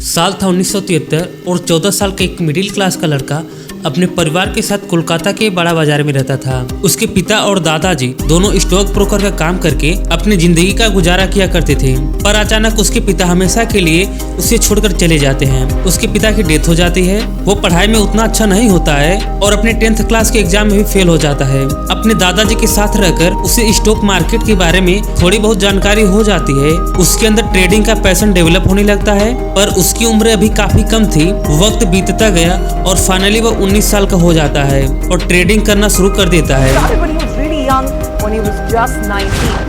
साल था 1973 और 14 साल का एक मिडिल क्लास का लड़का अपने परिवार के साथ कोलकाता के बड़ा बाजार में रहता था। उसके पिता और दादाजी दोनों स्टॉक ब्रोकर का काम करके अपनी जिंदगी का गुजारा किया करते थे, पर अचानक उसके पिता हमेशा के लिए उसे छोड़कर चले जाते हैं। उसके पिता की डेथ हो जाती है। वो पढ़ाई में उतना अच्छा नहीं होता है और अपने 10th क्लास के एग्जाम में भी फेल हो जाता है। अपने दादाजी के साथ रहकर उसे स्टॉक मार्केट के बारे में थोड़ी बहुत जानकारी हो जाती है। उसके अंदर ट्रेडिंग का पैशन डेवलप होने लगता है, पर उसकी उम्र अभी काफी कम थी। वक्त बीतता गया और फाइनली वो 19 साल का हो जाता है और ट्रेडिंग करना शुरू कर देता है।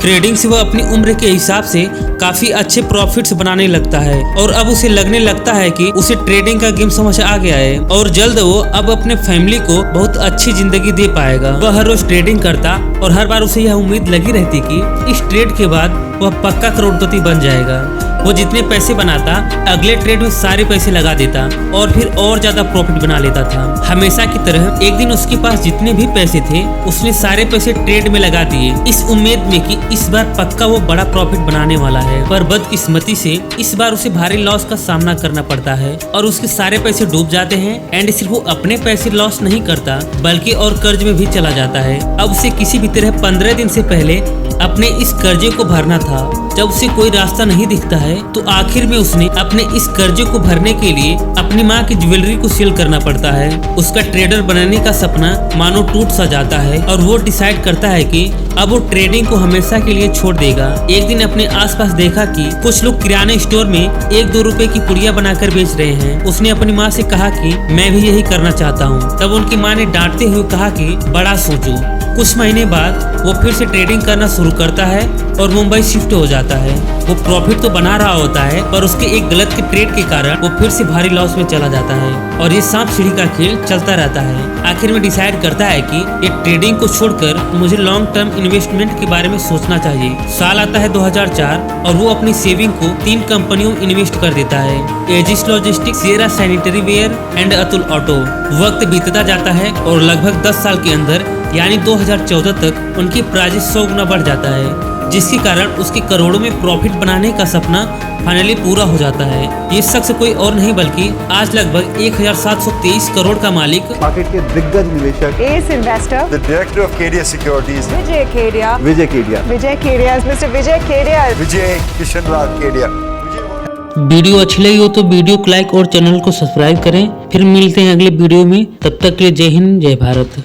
ट्रेडिंग से वह अपनी उम्र के हिसाब से काफी अच्छे प्रॉफिट्स बनाने लगता है और अब उसे लगने लगता है कि उसे ट्रेडिंग का गेम समझ आ गया है और जल्द वो अब अपने फैमिली को बहुत अच्छी जिंदगी दे पाएगा। वह हर रोज ट्रेडिंग करता और हर बार उसे यह उम्मीद लगी रहती कि इस ट्रेड के बाद वह पक्का करोड़पति बन जाएगा। वो जितने पैसे बनाता अगले ट्रेड में सारे पैसे लगा देता और फिर और ज्यादा प्रॉफिट बना लेता था। हमेशा की तरह एक दिन उसके पास जितने भी पैसे थे उसने सारे पैसे ट्रेड में लगा दिए, इस उम्मीद में कि इस बार पक्का वो बड़ा प्रॉफिट बनाने वाला है। पर बदकिस्मती से इस बार उसे भारी लॉस का सामना करना पड़ता है और उसके सारे पैसे डूब जाते हैं। एंड सिर्फ वो अपने पैसे लॉस नहीं करता बल्कि और कर्ज में भी चला जाता है। अब उसे किसी भी तरह 15 दिन से पहले अपने इस कर्जे को भरना था। जब उसे कोई रास्ता नहीं दिखता है तो आखिर में उसने अपने इस कर्जे को भरने के लिए अपनी माँ की ज्वेलरी को सेल करना पड़ता है। उसका ट्रेडर बनने का सपना मानो टूट सा जाता है और वो डिसाइड करता है कि अब वो ट्रेडिंग को हमेशा के लिए छोड़ देगा। एक दिन अपने आसपास देखा कि कुछ लोग किराने स्टोर में 1-2 रुपए की पुड़िया बनाकर बेच रहे हैं। उसने अपनी माँ से कहा कि मैं भी यही करना चाहता हूँ। तब उनकी माँ ने डांटते हुए कहा कि बड़ा सोचो। कुछ महीने बाद वो फिर से ट्रेडिंग करना शुरू करता है और मुंबई शिफ्ट हो जाता है। वो प्रॉफिट तो बना रहा होता है पर उसके एक गलत के ट्रेड के कारण वो फिर से भारी लॉस में चला जाता है और ये सांप सीढ़ी का खेल चलता रहता है। आखिर में डिसाइड करता है कि ये ट्रेडिंग को छोड़कर मुझे लॉन्ग टर्म इन्वेस्टमेंट के बारे में सोचना चाहिए। साल आता है 2004 और वो अपनी सेविंग को 3 कंपनियों में इन्वेस्ट कर देता है, Aegis Logistics, Sierra Sanitary Ware and Atul Auto. वक्त बीतता जाता है और लगभग 10 साल के अंदर यानी 2014 तक उनकी प्राइस 100 गुना बढ़ जाता है, जिसके कारण उसके करोड़ों में प्रॉफिट बनाने का सपना फाइनली पूरा हो जाता है। ये शख्स कोई और नहीं बल्कि आज लगभग 1723 करोड़ का मालिक, मार्केट के दिग्गज निवेशक, S investor, the director of Kedia securities, Vijay Kedia, mister Vijay Kishan Raj Kedia. Video अच्छी लगी हो तो वीडियो को लाइक और चैनल को सब्सक्राइब करें। फिर मिलते हैं अगले वीडियो में, तब तक के लिए जय हिंद जय भारत।